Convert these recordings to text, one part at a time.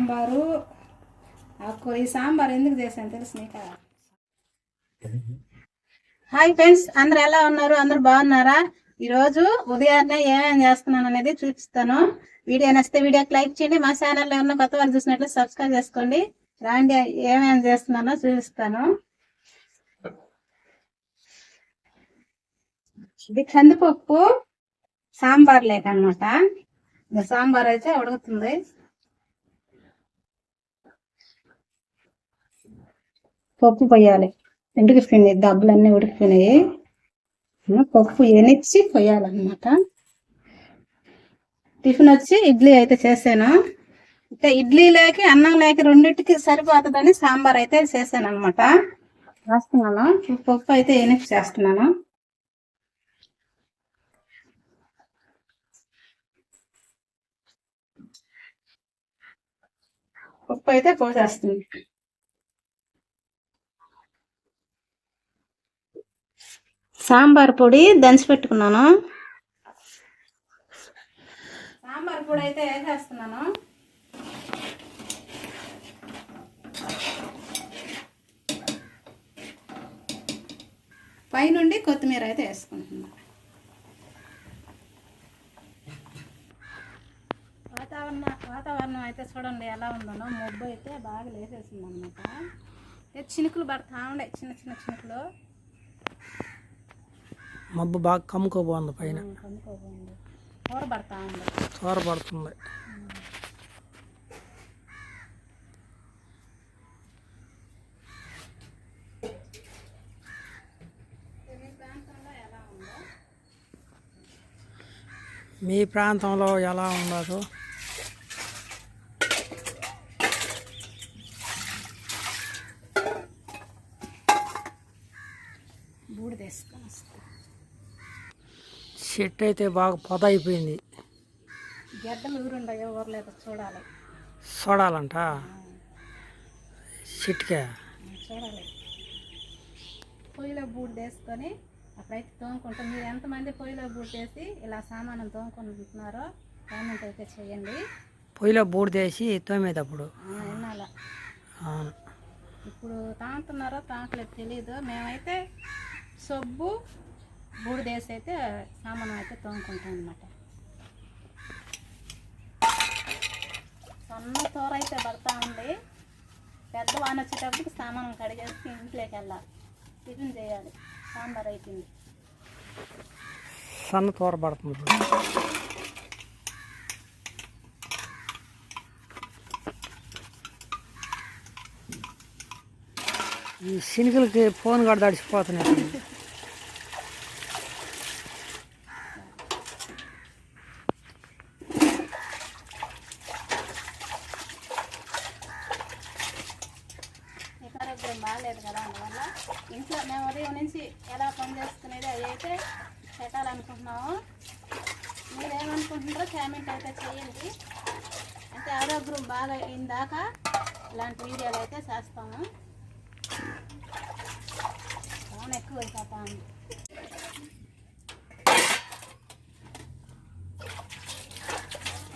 సాంబారు ఆకుకూర. ఈ సాంబార్ ఎందుకు చేశాను తెలుసు నీకు? హాయ్ ఫ్రెండ్స్, అందరు ఎలా ఉన్నారు? అందరు బాగున్నారా? ఈరోజు ఉదయాన్నే ఏమేమి చేస్తున్నాను అనేది చూపిస్తాను. వీడియో నచ్చితే వీడియోకి లైక్ చేయండి. మా ఛానల్లో ఉన్న కొత్త వాళ్ళు చూసినట్లు సబ్స్క్రైబ్ చేసుకోండి. రాండి, ఏమేమి చేస్తున్నానో చూపిస్తాను. ఇది కందిపప్పు సాంబార్ లేక అనమాట. సాంబార్ అయితే ఉడుకుతుంది. పప్పు పొయ్యాలి. ఉడికిపోయినాయి, దెబ్బలన్నీ ఉడికిపోయినాయి. పప్పు ఎనిచ్చి పొయ్యాలన్నమాట. టిఫిన్ వచ్చి ఇడ్లీ అయితే చేసాను. అయితే ఇడ్లీ లేక అన్నం లేక రెండింటికి సరిపోతుందని సాంబార్ అయితే చేశాను అనమాట. చేస్తున్నాను. పప్పు అయితే ఎనిచ్చి చేస్తున్నాను. పప్పు అయితే పోసేస్తుంది. సాంబార్ పొడి దంచి పెట్టుకున్నాను. సాంబార్ పొడి అయితే వేసేస్తున్నాను. పైనుండి కొత్తిమీర అయితే వేసుకుంటున్నాను. వాతావరణం అయితే చూడండి ఎలా ఉందో. మబ్బు అయితే బాగా లేసేసింది అనమాట. చినుకులు పడతా ఉండే, చిన్న చిన్న చినుకులు. మబ్బు బాగా కమ్ముకోబోతుంది, పైన కమ్ముకోబోతుంది. కూర పడతా ఉంది, చోర పడుతుంది. మీ ప్రాంతంలో ఎలా ఉండదు? బూడి తీసుకొని వస్తా. చెట్టు అయితే బాగా పొద అయిపోయింది. గడ్డలు ఊరుండయో ఊరలేదు చూడాలి. చూడాలంట చెట్టుకే చూడాలి. పొయ్యిలో బూడి తీసుకొని అప్పుడైతే తోముకుంటాం. మీరు ఎంతమంది పొయ్యిలో బూడి వేసి ఇలా సామానం తోముకుంటున్నారో కామెంట్ అయితే చేయండి. పొయ్యిలో బూడిదేసి తోమేటప్పుడు వినాల. ఇప్పుడు తాగుతున్నారో తాగలేదు తెలీదు. మేమైతే సబ్బు బూడిదేసి అయితే సామానం అయితే తోముకుంటాం అన్నమాట. సన్న తోర అయితే పడతా ఉంది. పెద్ద వాన వచ్చేటప్పటికి సామానం కడిగేసి ఇంట్లోకి వెళ్ళాలి. టిఫిన్ చేయాలి. సాంబార్ అయిపోయింది. సన్న తోర పడుతుంది. ఈ శనికలకి ఫోన్ కూడా తడిచిపోతున్నాయి. ఆరోగ్యం బాగాలేదు కదా, అందువల్ల ఇంట్లో మేము ఉదయం నుంచి ఎలా పని చేసుకునేది అవి అయితే పెట్టాలనుకుంటున్నాము. మీరేమనుకుంటున్నారో కామెంట్ అయితే చేయండి. అంటే ఆరోగ్యం బాగా అయిందాక ఇలాంటి వీడియోలు అయితే చేస్తాము. ఫోన్ ఎక్కువ అయిపోతా ఉంది.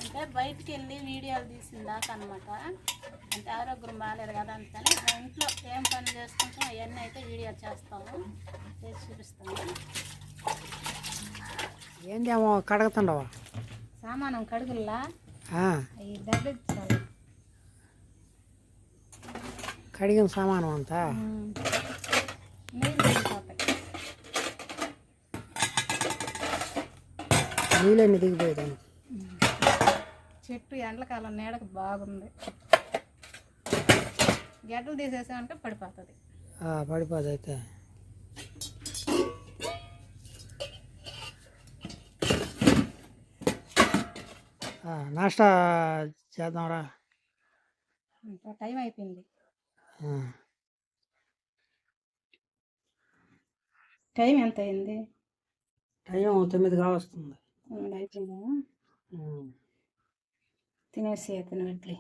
అంటే బయటికి వెళ్ళి వీడియోలు తీసిందాక అనమాట. అంటే ఆరోగ్యం బాగాలేదు కదా అందుకని ఇంట్లో ఏం పని చేసుకుంటాం అవన్నీ అయితే వీడియో చేస్తాము, చేసి చూపిస్తాము. ఏందేమో కడుగుతుండవా? సామానం కడుగుల్లా అవి దబ్బించాలి. కడిగిన సామానం అంతా నీళ్ళు దిగిపోతాయి. నీళ్ళని దిగిపోయేదాన్ని. చెట్టు ఎండలకాలం నీడకు బాగుంది. గడ్డలు తీసేసామంటే పడిపోతుంది. పడిపోదు. అయితే నాష్టా చేద్దాంరా. టైం అయిపోయింది. టైం ఎంత అయింది? టైం 9 కావస్తుంది. అయిపోయిందా? తినేసి అతను ఇడ్లీ.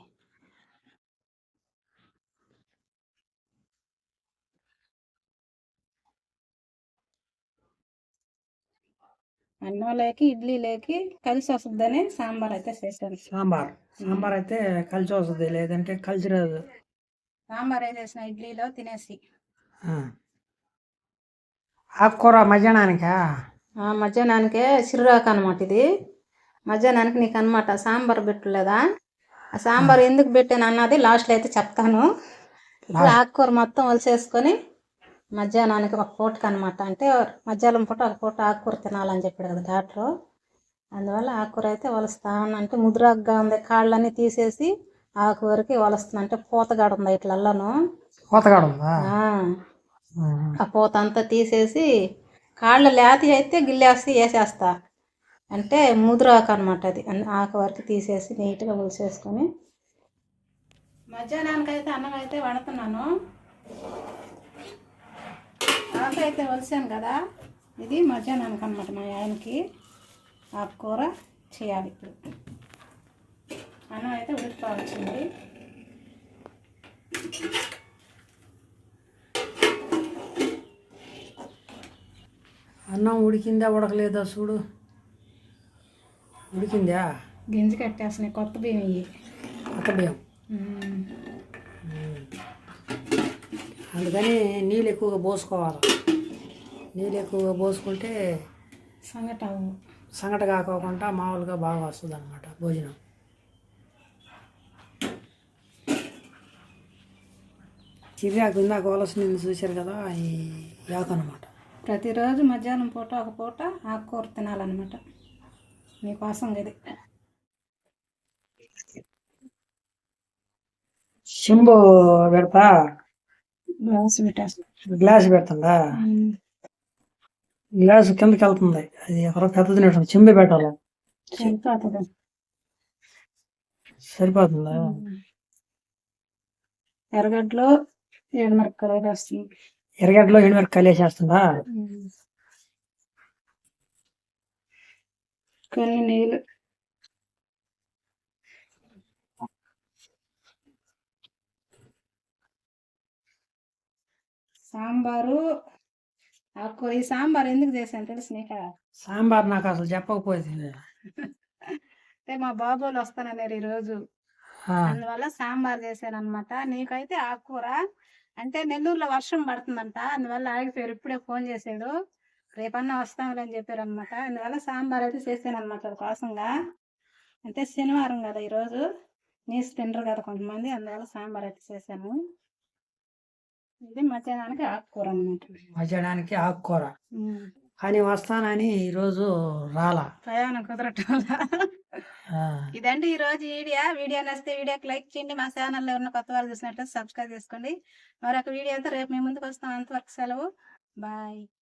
అన్నంలోకి ఇడ్లీలోకి కలిసి వస్తుందని సాంబార్ అయితే చేశాను. సాంబార్ అయితే కలిసి వస్తుంది, లేదంటే కలిసి రాదు. సాంబార్ వేసేసిన ఇడ్లీలో తినేసి ఆకుకూర మధ్యాహ్నానికా? మధ్యాహ్నానికే సిర్రాకు అనమాట ఇది. మధ్యాహ్నానికి నీకు అనమాట సాంబార్ పెట్టలేదా, ఆ సాంబార్ ఎందుకు పెట్టాను అన్నది లాస్ట్లో అయితే చెప్తాను. ఇప్పుడు ఆకుకూర మొత్తం వలిసేసుకొని మధ్యాహ్నానికి ఒక పూటకి అనమాట, అంటే మధ్యాహ్నం పూట ఒక పూట ఆకుకూర తినాలని చెప్పాడు కదా డాక్టరు. అందువల్ల ఆకుకూర అయితే వలుస్తాను. అంటే ముదురాగ్గా ఉంది, కాళ్ళన్నీ తీసేసి ఆకుకూరకి వలుస్తుంది. అంటే పూతగాడ ఉంది ఇట్లల్లోనూ, కోతగాడ ఉందా? ఆ పూత అంతా తీసేసి కాళ్ళ లేతి అయితే గిల్లేసి వేసేస్తా. అంటే ముదురాకు అనమాట అది. ఆకు వరకు తీసేసి నీట్గా పులిసేసుకొని మధ్యాహ్నానికి అయితే అన్నం అయితే వండుతున్నాను. ఆకు అయితే వలిసాను కదా, ఇది మధ్యాహ్నానికి అనమాట. మా ఆయనకి ఆకుకూర చేయాలి. ఇప్పుడు అన్నం అయితే ఉడికిపోవచ్చింది. అన్నం ఉడికిందా ఉడకలేదా చూడు. ఉడికిందా? గింజ కట్టేస్తున్నాయి, కొత్త బియ్యం ఇవి. కొత్త బియ్యం. అందుకని నీళ్ళు ఎక్కువగా పోసుకోవాలి. నీళ్ళు ఎక్కువగా పోసుకుంటే సంగట కాకోకుండా మామూలుగా బాగా వస్తుంది అనమాట భోజనం. చిర్రాకు ఇందాక వలసింది చూశారు కదా, ఈ యాకు అనమాట. ప్రతిరోజు మధ్యాహ్నం పూట ఒక పూట ఆకుకూర తినాలన్నమాట. మీకోసం ఇది చెంబు పెడతా, గ్లాస్ పెడుతుందా? గ్లాసు కిందకి వెళ్తుంది, అది ఎవరో పెద్ద తినట్టు. చెంబు పెట్టాలి. సరిపోతుందా? ఎర్రగడ్డలో ఎండుమిరపకాయలు వేస్తుంది. ఎర్రగడ్డలో ఎండుమిరపకాయలు వేసేస్తుందా? కొన్ని నీళ్ళు, సాంబారు ఆకుకూర. ఈ సాంబార్ ఎందుకు చేశాను తెలుసు నీకా? సాంబార్ నాకు అసలు చెప్పకపోతే. అంటే మా బాబోలు వస్తానన్నారు ఈరోజు, అందువల్ల సాంబార్ చేశాను అనమాట. నీకైతే ఆకుకూర. అంటే నెల్లూరులో వర్షం పడుతుందంట, అందువల్ల ఆగిపోయారు. ఇప్పుడే ఫోన్ చేశాడు, రేపన్నా వస్తాంలే అని చెప్పారు అనమాట. అందువల్ల సాంబార్ అయితే చేశాను అనమాట అది కోసంగా. అంటే శనివారం కదా ఈరోజు, నీసు తినరు కదా కొంతమంది, అందువల్ల సాంబార్ అయితే చేశాను. ఇది మధ్యాహ్నానికి ఆకుకూర అనమాట. మధ్యాహ్నానికి ఆకుకూర. కానీ వస్తానని ఈరోజు రాలా, ప్రయాణం కుదరటం వల్ల. ఇదండి ఈరోజు వీడియో నచ్చితే వీడియోకి లైక్ చేయండి. మా ఛానల్లో ఉన్న కొత్త వాళ్ళు చూసినట్లయితే సబ్స్క్రైబ్ చేసుకోండి. మరొక వీడియోతో రేపు మీ ముందుకు వస్తాం. అంతవరకు సెలవు, బాయ్.